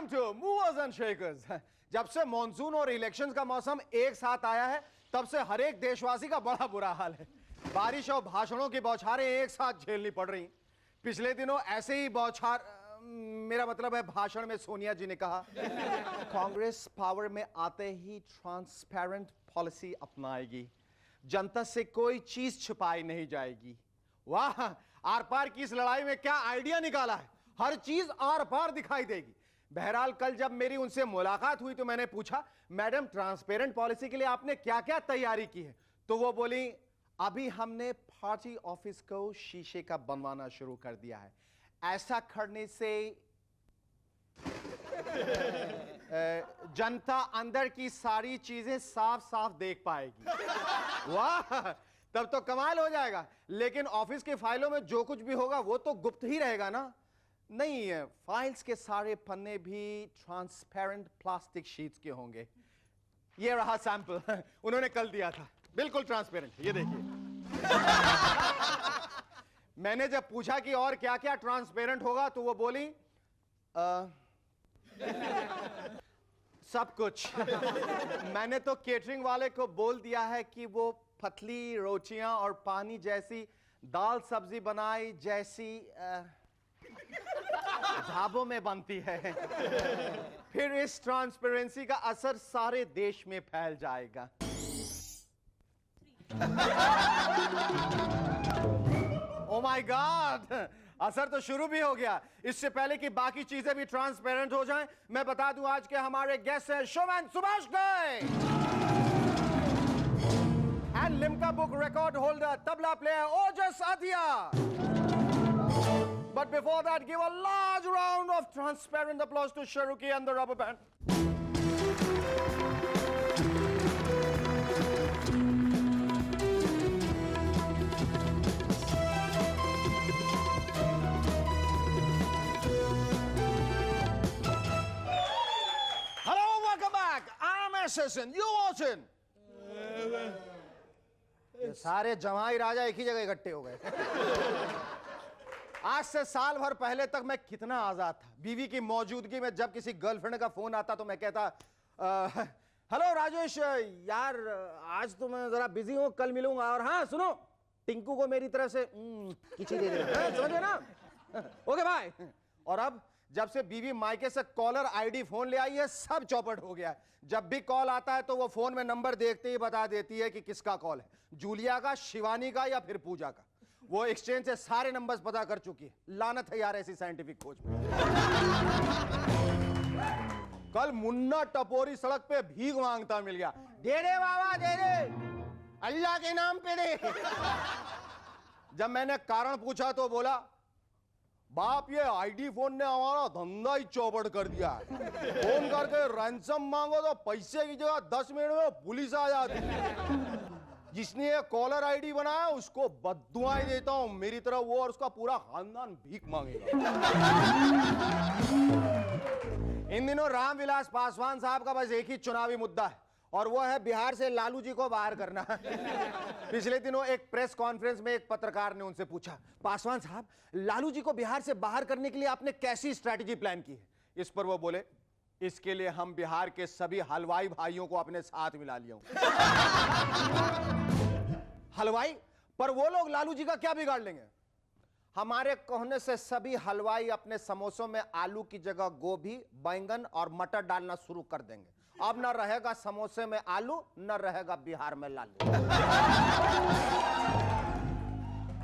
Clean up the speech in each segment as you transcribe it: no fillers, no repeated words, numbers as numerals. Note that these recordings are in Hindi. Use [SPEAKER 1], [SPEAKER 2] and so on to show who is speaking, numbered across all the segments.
[SPEAKER 1] Welcome to movers and shakers. जब से मॉनसून और इलेक्शंस का मौसम एक साथ आया है तब से हर एक देशवासी का बड़ा बुरा हाल है। बारिश और भाषणों की बौछारें एक साथ झेलनी पड़ रही। पिछले दिनों ऐसे ही बौछार, मेरा मतलब है भाषण में सोनिया जी ने कहा, कांग्रेस पावर में आते ही ट्रांसपेरेंट पॉलिसी अपनाएगी, जनता से कोई चीज छुपाई नहीं जाएगी। वाह, आर पार की इस लड़ाई में क्या आइडिया निकाला है, हर चीज आर पार दिखाई देगी। बहरहाल कल जब मेरी उनसे मुलाकात हुई तो मैंने पूछा, मैडम ट्रांसपेरेंट पॉलिसी के लिए आपने क्या क्या तैयारी की है? तो वो बोली, अभी हमने पार्टी ऑफिस को शीशे का बनवाना शुरू कर दिया है। ऐसा करने से जनता अंदर की सारी चीजें साफ साफ देख पाएगी। वाह, तब तो कमाल हो जाएगा। लेकिन ऑफिस की फाइलों में जो कुछ भी होगा वो तो गुप्त ही रहेगा ना? नहीं है, फाइल्स के सारे पन्ने भी ट्रांसपेरेंट प्लास्टिक शीट्स के होंगे। ये रहा सैंपल, उन्होंने कल दिया था, बिल्कुल ट्रांसपेरेंट। ये देखिए। मैंने जब पूछा कि और क्या क्या ट्रांसपेरेंट होगा तो वो बोली, सब कुछ। मैंने तो केटरिंग वाले को बोल दिया है कि वो पतली रोटियां और पानी जैसी दाल सब्जी बनाई जैसी ढाबों में बनती है। फिर इस ट्रांसपेरेंसी का असर सारे देश में फैल जाएगा। ओ माय गॉड, असर तो शुरू भी हो गया। इससे पहले कि बाकी चीजें भी ट्रांसपेरेंट हो जाएं, मैं बता दूं आज के हमारे गेस्ट हैं showman Subhash Ghai and Limca book record holder tabla player Ojas Adhia. But before that, give a large round of transparent applause to Sharuki and the rubber band. Hello, welcome back. I'm SSN. You watching? ये सारे जमाई राजा एक ही जगह इकट्ठे हो गए। आज से साल भर पहले तक मैं कितना आजाद था। बीवी की मौजूदगी में जब किसी गर्लफ्रेंड का फोन आता तो मैं कहता, हेलो राजेश, यार आज तो मैं जरा बिजी हूं, कल मिलूंगा। और हाँ सुनो, टिंकू को मेरी तरफ से खिची दे देना, समझे ना? Okay bye. और अब जब से बीवी मायके से कॉलर आईडी फोन ले आई है, सब चौपट हो गया है। जब भी कॉल आता है तो वो फोन में नंबर देखते ही बता देती है कि किसका कॉल है, जूलिया का, शिवानी का या फिर पूजा का। वो एक्सचेंज से सारे नंबर्स पता कर चुकी है। लानत है यार ऐसी साइंटिफिक खोज में। कल मुन्ना टपोरी सड़क पे भीख मांगता मिल गया, दे दे बाबा दे दे, अल्लाह के नाम पे दे। जब मैंने कारण पूछा तो बोला, बाप ये आईडी फोन ने हमारा धंधा ही चौपट कर दिया है। फोन करके रैंसम मांगो तो पैसे की जगह 10 मिनट में पुलिस आ जाती। जिसने ये कॉलर आईडी बनाया उसको बद्दुआएं देता हूं, मेरी तरह वो और उसका पूरा खानदान भीख मांगेगा। इन दिनों रामविलास पासवान साहब का बस एक ही चुनावी मुद्दा है और वो है बिहार से लालू जी को बाहर करना। पिछले दिनों एक प्रेस कॉन्फ्रेंस में एक पत्रकार ने उनसे पूछा, पासवान साहब लालू जी को बिहार से बाहर करने के लिए आपने कैसी स्ट्रैटेजी प्लान की है? इस पर वो बोले, इसके लिए हम बिहार के सभी हलवाई भाइयों को अपने साथ मिला लिया हूं। हलवाई? पर वो लोग लालू जी का क्या बिगाड़ लेंगे? हमारे कहने से सभी हलवाई अपने समोसों में आलू की जगह गोभी, बैंगन और मटर डालना शुरू कर देंगे। अब न रहेगा समोसे में आलू, न रहेगा बिहार में लालू।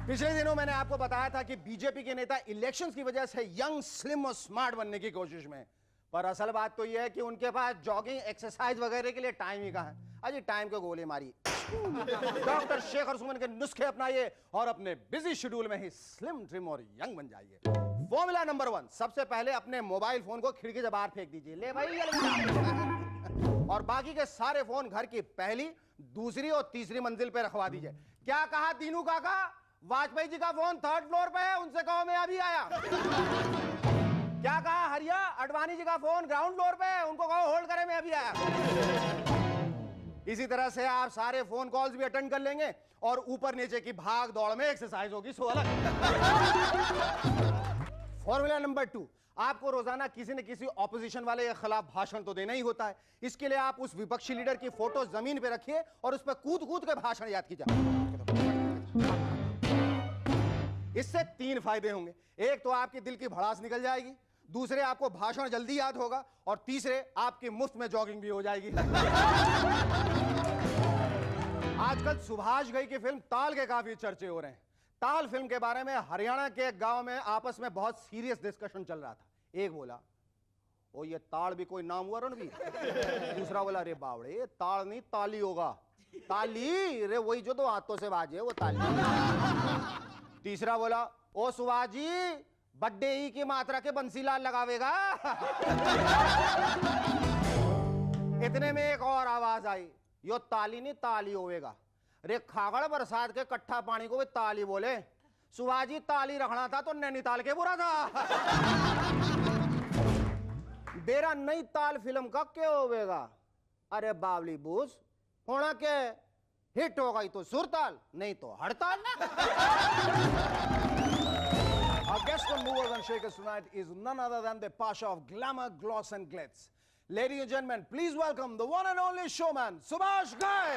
[SPEAKER 1] पिछले दिनों मैंने आपको बताया था कि बीजेपी के नेता इलेक्शंस की वजह से यंग, स्लिम और स्मार्ट बनने की कोशिश में, पर असल बात तो यह है कि उनके पास जॉगिंग, एक्सरसाइज वगैरह के लिए टाइम ही कहां है। अजी टाइम को गोली मारी। डॉक्टर शेखर सुमन के नुस्खे अपनाइए और अपने बिजी शेड्यूल में ही स्लिम, ट्रिम और यंग बन जाइए। फॉर्मूला नंबर 1, सबसे पहले अपने मोबाइल फोन को खिड़की से बाहर फेंक दीजिए। ले भाई, और बाकी के सारे फोन घर की पहली, दूसरी और तीसरी मंजिल पे रखवा दीजिए। क्या कहा दीनू काका? वाजपेयी जी का फोन 3rd फ्लोर पे है, उनसे कहो मैं अभी आया। क्या कहा हरिया? अडवाणी जी का फोन ग्राउंड फ्लोर पे है, उनको कहो होल्ड करें मैं अभी आया। इसी तरह से आप सारे फोन कॉल्स भी अटेंड कर लेंगे और ऊपर नीचे की भाग दौड़ में एक्सरसाइज होगी। सो अलग। फॉर्मूला नंबर 2, आपको रोजाना किसी न किसी ऑपोजिशन वाले के खिलाफ भाषण तो देना ही होता है। इसके लिए आप उस विपक्षी लीडर की फोटो जमीन पे रखिए और उस पर कूद कूद के भाषण याद कीजिए। इससे 3 फायदे होंगे। एक तो आपके दिल की भड़ास निकल जाएगी, दूसरे आपको भाषण जल्दी याद होगा और तीसरे आपकी मुफ्त में जॉगिंग भी हो जाएगी। आजकल सुभाष घई की फिल्म ताल के काफी चर्चे हो रहे हैं। ताल फिल्म के बारे में हरियाणा के एक गांव में आपस में बहुत सीरियस डिस्कशन चल रहा था। एक बोला, ओ ये ताल भी कोई नाम हुआ रणवीर? दूसरा बोला, अरे बावड़े ये ताल नहीं ताली होगा। ताली रे वही जो 2 हाथों से बाजे वो ताली। तीसरा बोला, ओ सुभाष जी बड्डे ही की मात्रा के बंसीलाल लगावेगा। इतने में एक और आवाज आई, यो ताली नहीं ताली होवेगा। रे खागड़ बरसात के कट्ठा पानी को भी ताली बोले। सुभाजी ताली रखना था तो नैनीताल के बुरा था। बेरा नई ताल फिल्म का क्या होवेगा? अरे बावली बूस होना के हिट हो गई तो सुरताल, नहीं तो हड़ताल। Our guest on Movers and Shakers tonight is none other than the Pasha of glamour, gloss and glitz. Ladies and gentlemen, please welcome the one and only showman, Subhash Ghai.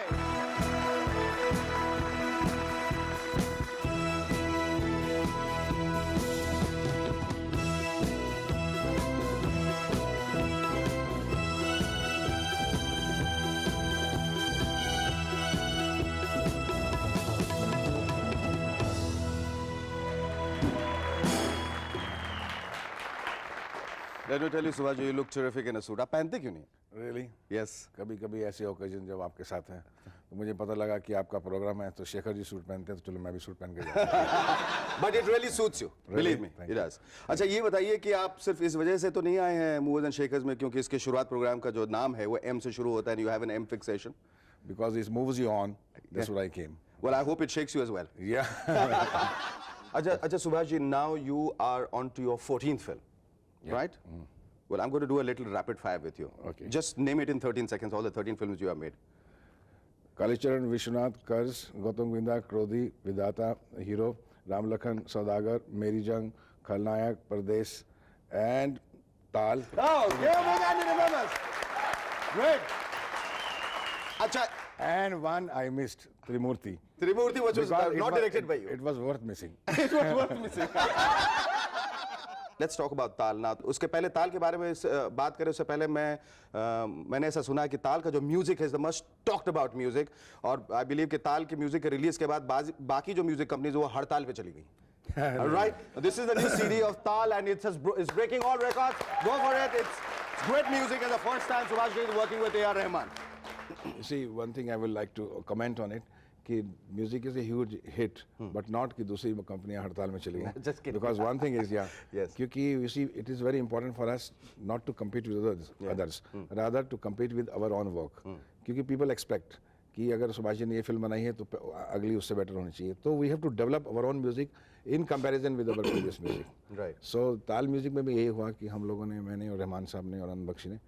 [SPEAKER 1] Let me tell you, Subhash, you look terrific in a suit. आप पहनते क्यों नहीं?
[SPEAKER 2] Really?
[SPEAKER 1] Yes.
[SPEAKER 2] कभी-कभी ऐसे ओकेजन जब आपके साथ हैं तो मुझे पता लगा कि आपका प्रोग्राम है तो शेखर जी सूट पहनते हैं तो चलो मैं भी सूट पहन के जाऊँ।
[SPEAKER 1] But it really suits you. Believe me, it does. अच्छा ये बताइए कि आप सिर्फ इस वजह से तो नहीं आए हैं मूवर्स एंड शेकर्स में क्योंकि इसके शुरुआत प्रोग्राम का जो नाम है वो M से शुरू होता है and you have an M fixation.
[SPEAKER 2] Because this moves you on, that's what I came.
[SPEAKER 1] Well, I hope it shakes you as well.
[SPEAKER 2] Yeah.
[SPEAKER 1] अच्छा Subhash ji, now you are on to your 14th film, right? Well, I'm going to do a little rapid fire with you.
[SPEAKER 2] Okay.
[SPEAKER 1] Just name it in 13 seconds, all the 13 films you have made.
[SPEAKER 2] Kalicharan, Vishwanath, कर्ज, गौतम गोविंदा, क्रोधी, विधाता, हीरो, राम लखन, सौदागर, मेरी जंग, खलनायक, परदेश, and ताल.
[SPEAKER 1] Oh, give a big hand in the numbers. Great. अच्छा.
[SPEAKER 2] And one I missed, Trimurti.
[SPEAKER 1] Trimurti was not directed by you.
[SPEAKER 2] It was worth missing.
[SPEAKER 1] It was worth missing. Let's talk about ताल ना। उसके पहले ताल के बारे में बात करें उससे पहले मैंने ऐसा सुना है कि ताल का जो म्यूजिक है, the most talked about music, और I believe कि ताल के म्यूजिक के रिलीज के बाद बाकी जो म्यूजिक कंपनीज वो हड़ताल पे चली गई। All right, this is the new CD of Taal and it's breaking all records. Go for it. It's great music and the first time Subhash Ghai is working with A.R. Rahman.
[SPEAKER 2] You see, one thing I would like to comment on it, कि music is a huge hit, but not कि दूसरी कंपनियां हड़ताल में चली गई.
[SPEAKER 1] Just kidding.
[SPEAKER 2] Because one thing is, yeah,
[SPEAKER 1] Yes.
[SPEAKER 2] क्योंकि you see, it is very important for us not to compete with others, rather to compete with our own work. क्योंकि people expect कि अगर सुभाष जी ने ये फिल्म बनाई है तो अगली उससे बेटर होनी चाहिए. तो we have to develop our own music in comparison with our previous music.
[SPEAKER 1] Right.
[SPEAKER 2] So ताल म्यूजिक में भी यही हुआ कि हम लोगों ने, मैंने और रहमान साहब ने और आनंद बख्शी ने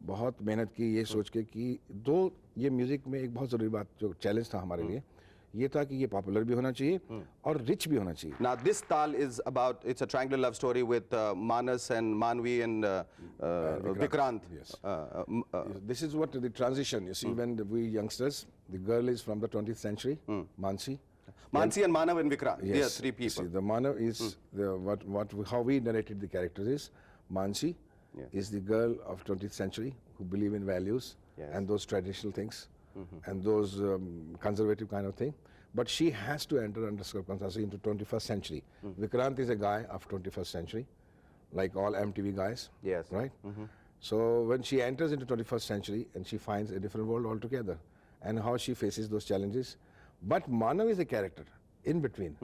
[SPEAKER 2] बहुत मेहनत की ये सोच के कि ये म्यूजिक में एक बहुत ज़रूरी बात जो चैलेंज था हमारे लिए ये था कि ये पॉपुलर भी होना चाहिए और रिच भी होना चाहिए.
[SPEAKER 1] Now this Taal is about, it's a triangular love story with Manas and Manvi and Vikrant.
[SPEAKER 2] Yes. This is what the transition, you see, when we youngsters, the girl is from the 20th century, Mansi.
[SPEAKER 1] Mansi and Manav and Vikrant.
[SPEAKER 2] Yes.
[SPEAKER 1] They are 3 people.
[SPEAKER 2] See, the Manav is how we narrated the characters is Mansi is the girl of 20th century who believe in values and those traditional things and those conservative kind of thing. But she has to enter under circumstances into 21st century. Vikrant is a guy of 21st century, like all MTV guys.
[SPEAKER 1] Yes.
[SPEAKER 2] Right? So when she enters into 21st century and she finds a different world altogether and how she faces those challenges. But Manav is a character in between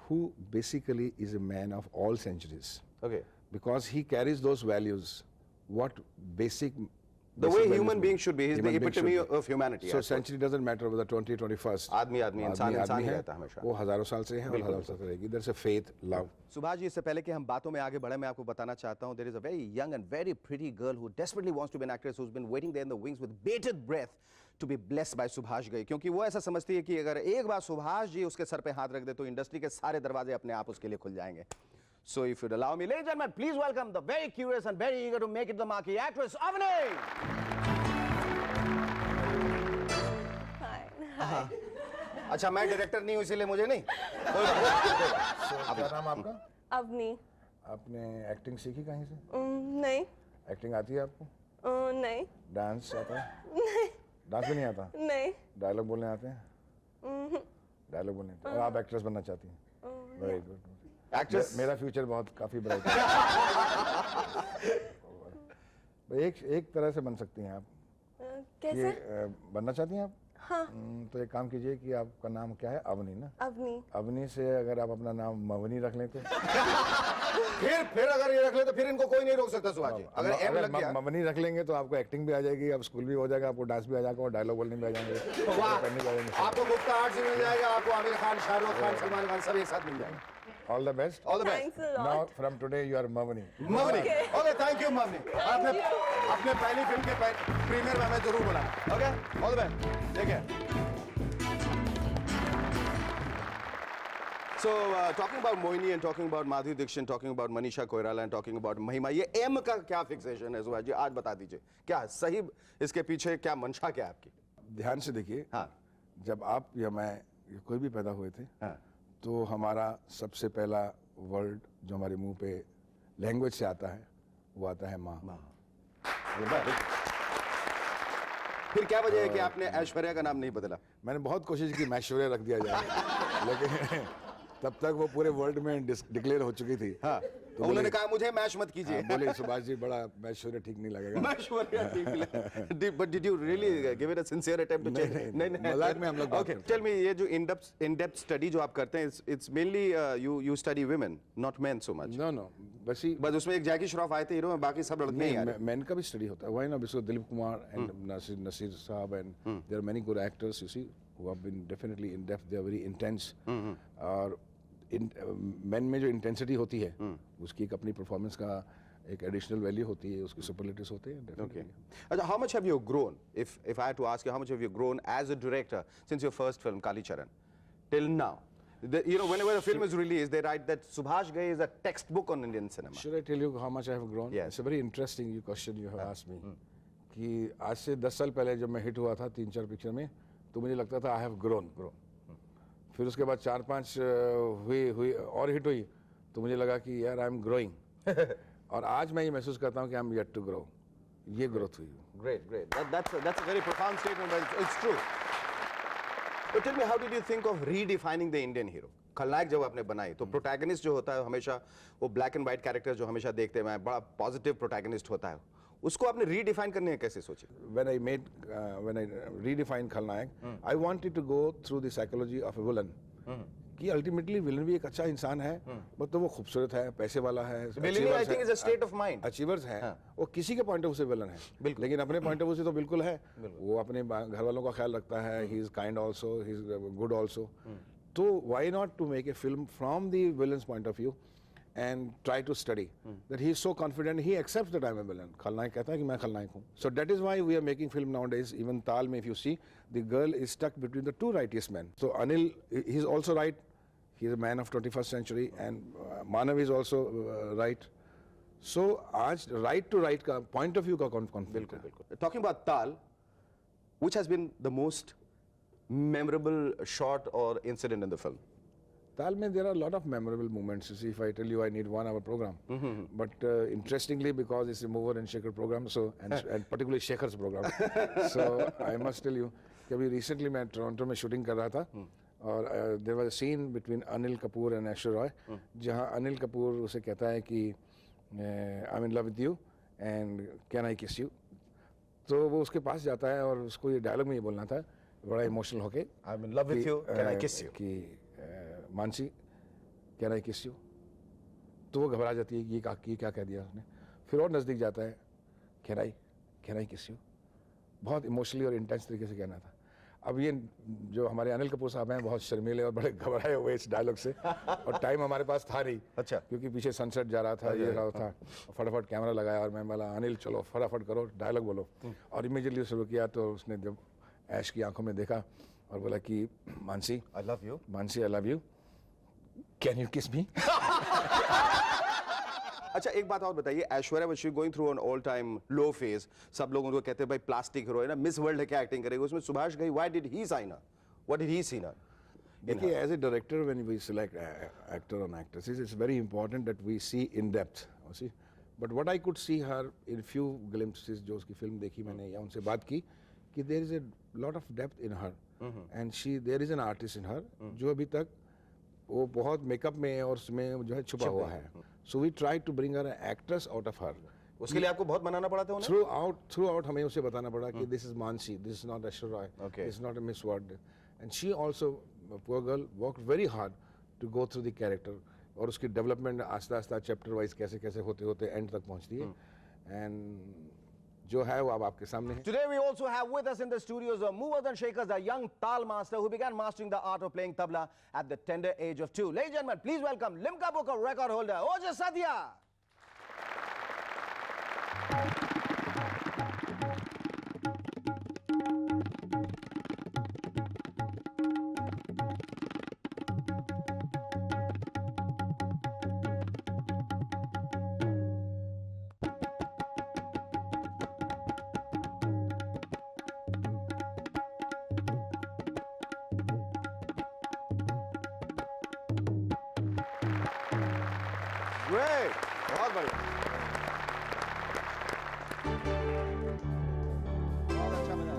[SPEAKER 2] who basically is a man of all centuries.
[SPEAKER 1] Okay.
[SPEAKER 2] Because he carries those values, what basic...
[SPEAKER 1] The way human beings should be. He's the epitome of humanity.
[SPEAKER 2] So century doesn't matter whether 20, 21st.
[SPEAKER 1] आदमी इंसान ही रहता है हमेशा.
[SPEAKER 2] वो हजारों साल से है और हजारों साल से रहेगी. There's a faith, love.
[SPEAKER 1] Subhash ji, इससे पहले कि हम बातों में आगे बढ़े, मैं आपको बताना चाहता हूं, there is a very young and very pretty girl who desperately wants to be an actress, who's been waiting there in the wings with bated breath to be blessed by Subhash Ghai, क्योंकि वो ऐसा समझती है कि अगर एक बार सुभाष जी उसके सर पे हाथ रख दे तो इंडस्ट्री के सारे दरवाजे अपने आप उसके लिए खुल जाएंगे. So if you'd allow me, ladies and gentlemen, please welcome the very curious and very eager to make it the marquee actress, Avani!
[SPEAKER 3] Hi.
[SPEAKER 1] अच्छा मैं डायरेक्टर नहीं हूँ इसीलिए मुझे नहीं
[SPEAKER 2] क्या नाम आपका?
[SPEAKER 3] अवनी।
[SPEAKER 2] आपने एक्टिंग सीखी कहीं से?
[SPEAKER 3] नहीं।
[SPEAKER 2] एक्टिंग आती है आपको?
[SPEAKER 3] नहीं।
[SPEAKER 2] डांस आता है?
[SPEAKER 3] नहीं।
[SPEAKER 2] डांस भी नहीं आता?
[SPEAKER 3] नहीं।
[SPEAKER 2] डायलॉग बोलने आते हैं? डायलॉग बोलने तो आप एक्ट्रेस बनना चाहती हैं? Very good.
[SPEAKER 1] एक्ट्रेस
[SPEAKER 2] मेरा फ्यूचर बहुत काफी ब्राइट है। एक तरह से बन सकती हैं आप।
[SPEAKER 3] कैसे?
[SPEAKER 2] ये बनना चाहती हैं आप?
[SPEAKER 3] हाँ।
[SPEAKER 2] तो एक काम कीजिए कि आपका नाम क्या है? अवनी ना?
[SPEAKER 3] अवनी।
[SPEAKER 2] अवनी से अगर आप अपना नाम मवनी रख लें तो
[SPEAKER 1] फिर अगर ये रख ले तो फिर इनको कोई नहीं रोक सकता सुभाष जी। अगर एम लग गया
[SPEAKER 2] मवनी रख लेंगे तो आपको एक्टिंग भी आ जाएगी, आप स्कूल भी हो जाएगा, आपको डांस भी आ जाएगा और डायलॉग बोलने भी आ जाएंगे, करने भी आ जाएंगे।
[SPEAKER 1] आपको गुप्ता आर्ट से मिल जाएगा, आपको आमिर खान, शाहरुख खान, सलमान खान सब एक साथ मिल जाएंगे।
[SPEAKER 2] All the best.
[SPEAKER 1] All the best.
[SPEAKER 3] Thanks a lot.
[SPEAKER 2] Now from today you are Mavni.
[SPEAKER 1] Mavni. Okay thank you Mavni. आपने अपने पहली फिल्म के प्रीमियर में हमें जरूर बुलाया। Okay all the best. Take care. So talking about Moini and talking about Madhuri Dixit, talking about Manisha Koirala and talking about Mahima, ये M का क्या फिक्सेशन है सुभाष जी? आज बता दीजिए क्या सही इसके पीछे क्या मंशा क्या है आपकी?
[SPEAKER 2] ध्यान से देखिए।
[SPEAKER 1] हाँ।
[SPEAKER 2] जब आप या मैं या कोई भी पैदा हुए थे
[SPEAKER 1] हाँ।
[SPEAKER 2] तो हमारा सबसे पहला वर्ड जो हमारे मुंह पे लैंग्वेज से आता है वो आता है माँ।
[SPEAKER 1] फिर क्या वजह है कि आपने ऐश्वर्या का नाम नहीं बदला?
[SPEAKER 2] मैंने बहुत कोशिश की मैश्वर्या रख दिया जाए लेकिन तब तक वो पूरे वर्ल्ड में डिक्लेयर हो चुकी थी।
[SPEAKER 1] हाँ। तो उन्होंने कहा मुझे मैश मत कीजिए।
[SPEAKER 2] बोले सुभाष जी बड़ा मैश्वर्या ठीक नहीं लगेगा।
[SPEAKER 1] मैश्वर्या ठीक लगा। But did you really give it a sincere attempt to change?
[SPEAKER 2] नहीं, मजाक में हम लोग बात
[SPEAKER 1] Okay,
[SPEAKER 2] करते
[SPEAKER 1] tell me ये जो in-depth study जो आप करते हैं, it's mainly you study women, not men so much.
[SPEAKER 2] No बस ही
[SPEAKER 1] बस उसमें एक जैकी श्रॉफ आए थे हीरो में, बाकी सब लड़के ही आ रहे हैं।
[SPEAKER 2] मैन का भी स्टडी होता है। Why not? Because Dilip Kumar and Naseer sahab and there are many good actors you see who have been definitely in depth, they are very intense. और मैन में जो इंटेंसिटी होती है उसकी एक अपनी परफॉर्मेंस का एक एडिशनल वैल्यू होती है, उसके सुपरलेटिव्स होते हैं।
[SPEAKER 1] Okay. How much have you grown? If I had to ask you, how much have you grown as a director since your first film, Kali Charan, till now? You know, whenever a film is released, they write that Subhash Ghai is a textbook on Indian cinema.
[SPEAKER 2] Should I tell you how much I have grown?
[SPEAKER 1] Yes.
[SPEAKER 2] It's a very interesting question you have asked me. कि आज से 10 साल पहले जब मैं हिट हुआ था 3-4 पिक्चर में तो मुझे लगता था आई हैव ग्रोन। फिर उसके बाद 4-5 हुई और हिट हुई तो मुझे लगा कि यार आई एम ग्रोइंग। और आज मैं ये महसूस करता हूँ कि I am yet to grow. ये ग्रोथ हुई।
[SPEAKER 1] Great. That's a very profound statement, but it's true. But tell me, how did you think of redefining the Indian hero? खलनायक जब आपने बनाई तो प्रोटैगनिस्ट जो होता है हमेशा वो ब्लैक एंड व्हाइट कैरेक्टर जो हमेशा देखते हैं, बड़ा पॉजिटिव प्रोटैगनिस्ट होता है, उसको आपने रीडिफाइन करने कैसे सोचे?
[SPEAKER 2] When I redefined खलनायक, I wanted to go through the psychology of a villain. कि अल्टीमेटली विलन भी एक अच्छा इंसान है, मतलब वो खूबसूरत है, पैसे वाला है,
[SPEAKER 1] Villainy, I think, is a state of mind.
[SPEAKER 2] Achievers हैं, वो किसी के पॉइंट ऑफ व्यू से विलन है, लेकिन अपने पॉइंट ऑफ व्यू से तो बिल्कुल है। वो अपने घर वालों का ख्याल रखता है, he is kind also, he is good also. तो why not to make a film from the villains point of view and try to study that he is so confident he accepts that I am a villain. खलनायक कहता है कि मैं खलनायक हूँ। So that is why we are making film nowadays. Even Tal में if you see, the girl is stuck between the two righteous men. So Anil, he is also right. He is a man of 21st century, and Manav is also right. So आज right to right का point of view का conflict।
[SPEAKER 1] बिल्कुल। Talking about Tal, which has been the most memorable shot or incident in the film?
[SPEAKER 2] Tal mein there are a lot of memorable moments. You see, if I tell you, I need 1 hour program. But interestingly, because it's a Mover and Shaker program, so and particularly Shaker's program, so I must tell you, कि अभी recently मैं टोरंटो में शूटिंग कर रहा था और there was a scene between Anil Kapoor and Aishwarya Roy, जहाँ अनिल कपूर उसे कहता है कि I'm in love with you and can I kiss you? तो वो उसके पास जाता है और उसको ये डायलॉग में ये बोलना था, बड़ा इमोशनल होके,
[SPEAKER 1] I'm in love with you, can I kiss you?
[SPEAKER 2] कि मानसी कैन आई किस यू? तो वो घबरा जाती है कि ये क्या कह दिया उसने। फिर और नज़दीक जाता है, कैन आई किस यू? बहुत इमोशनली और इंटेंस तरीके से कहना था। अब ये जो हमारे अनिल कपूर साहब हैं बहुत शर्मीले और बड़े घबराए हुए इस डायलॉग से, और टाइम हमारे पास था नहीं।
[SPEAKER 1] अच्छा।
[SPEAKER 2] क्योंकि पीछे सनसेट जा रहा था, ये रहा था, फटाफट कैमरा लगाया और मैं बोला अनिल चलो फटाफट करो डायलॉग बोलो, और इमीडिएटली शुरू किया। तो उसने जब ऐश की आंखों में देखा और बोला कि Mansi
[SPEAKER 1] I love you.
[SPEAKER 2] Mansi I love you, can you किस मी?
[SPEAKER 4] अच्छा एक बात और बताइए, Aishwarya was going through an all time low phase, सब लोग उनको कहते हैं भाई प्लास्टिक हीरो है ना, मिस वर्ल्ड है, क्या एक्टिंग करेगी, उसमें Subhash Ghai, why did he sign her, what did he see her?
[SPEAKER 2] देखिए, as a director, when we select actor and actresses, it's very important that we see in depth. You see, but what I could see her in few glimpses, जो उसकी फिल्म देखी मैंने या उनसे बात की, कि there is a lot of depth in her, and there is an artist in her, जो अभी तक वो बहुत मेकअप में और उसमें जो है छुपा हुआ है. So we try to bring her an actress out of her.
[SPEAKER 4] उसके लिए आपको बहुत मनाना पड़ा था उन्हें?
[SPEAKER 2] Throughout हमें उसे बताना पड़ा कि this is Mansi, this is not Aishwarya Rai, this is not a Miss World, and she also, poor girl, worked very hard to go through the character, और उसकी डेवलपमेंट आस्ता आस्ता चैप्टर वाइज कैसे कैसे होते होते एंड तक पहुंचती है, एंड जो है वो अब आपके सामने है.
[SPEAKER 1] Today we also have with us in the studios movers and shakers, a young tal master who began mastering the art of playing tabla at the tender age of 2. Ladies and gentlemen, please welcome Limca Book of record holder Ojas Sadia.
[SPEAKER 4] Great, बहुत बढ़िया.
[SPEAKER 1] बहुत अच्छा बजा.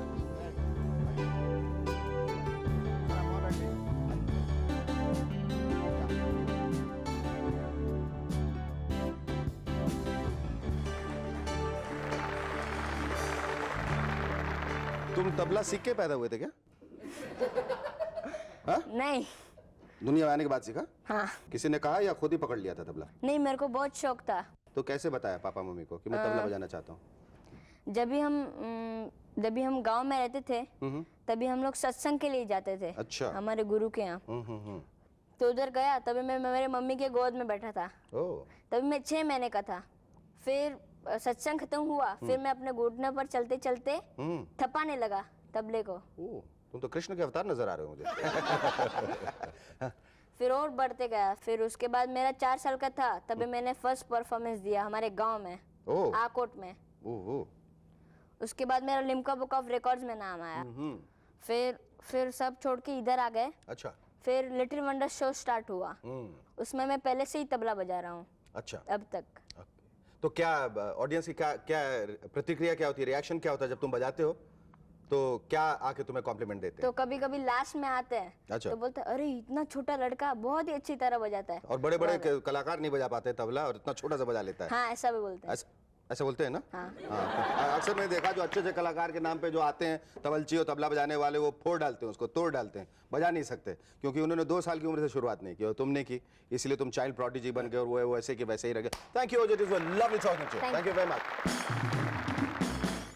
[SPEAKER 4] तुम तबला सीख के पैदा हुए थे क्या?
[SPEAKER 3] नहीं.
[SPEAKER 4] दुनिया में आने के बाद सीखा?
[SPEAKER 3] हाँ.
[SPEAKER 4] किसी ने कहा या खुद ही पकड़ लिया था तबला?
[SPEAKER 3] नहीं, मेरे को बहुत शौक था.
[SPEAKER 4] तो कैसे बताया पापा मम्मी को कि मैं तबला बजाना चाहता हूँ?
[SPEAKER 3] जब भी हम गांव में रहते थे, तभी हम लोग सत्संग के लिए जाते थे.
[SPEAKER 4] अच्छा.
[SPEAKER 3] हमारे गुरु के यहाँ. तो उधर गया, तभी मैं मेरे मम्मी के गोद में बैठा था.
[SPEAKER 4] ओह.
[SPEAKER 3] तभी मैं 6 महीने का था. फिर सत्संग खत्म हुआ, फिर मैं अपने घुटने पर चलते चलते थपाने लगा तबले को.
[SPEAKER 4] ओह, तुम तो कृष्ण के अवतार नजर आ रहे हो मुझे.
[SPEAKER 3] फिर और बढ़ते गया. फिर उसके बाद मेरा 4 साल का था, तभी मैंने फर्स्ट परफॉर्मेंस दिया हमारे गांव में,
[SPEAKER 4] ओह.
[SPEAKER 3] आकोट में.
[SPEAKER 4] ओह.
[SPEAKER 3] उसके बाद मेरा लिम्का बुक ऑफ रिकॉर्ड्स में नाम आया. फिर सब छोड़ के इधर आ गए.
[SPEAKER 4] अच्छा.
[SPEAKER 3] फिर लिटिल वंडर शो स्टार्ट हुआ. उसमें मैं पहले से ही तबला बजा रहा हूँ.
[SPEAKER 4] अच्छा.
[SPEAKER 3] अब तक.
[SPEAKER 4] तो क्या ऑडियंस की क्या क्या प्रतिक्रिया क्या होती है, रिएक्शन क्या होता है जब तुम बजाते हो? तो क्या आके तुम्हें कॉम्प्लीमेंट देते हैं?
[SPEAKER 3] तो कभी कभी लास्ट में आते हैं.
[SPEAKER 4] अच्छा.
[SPEAKER 3] तो बोलते हैं, अरे इतना छोटा लड़का बहुत ही अच्छी तरह बजाता है.
[SPEAKER 4] और बड़े बड़े कलाकार नहीं बजा पाते तबला, और इतना छोटा सा बजा लेता है.
[SPEAKER 3] हाँ, ऐसा भी बोलते हैं.
[SPEAKER 4] ऐसा बोलते हैं ना?
[SPEAKER 3] हाँ.
[SPEAKER 4] अक्सर मैंने देखा जो अच्छे अच्छे कलाकार के नाम पे जो आते हैं तबलची और तबला बजाने वाले, वो फोड़ डालते हैं उसको, तोड़ डालते हैं, बजा नहीं सकते, क्योंकि उन्होंने 2 साल की उम्र से शुरुआत नहीं की और तुमने की, इसलिए तुम चाइल्ड प्रोडिजी बन गए और वो वैसे के वैसे ही रह गए. Thank you, it was lovely talking to you. Thank you very much.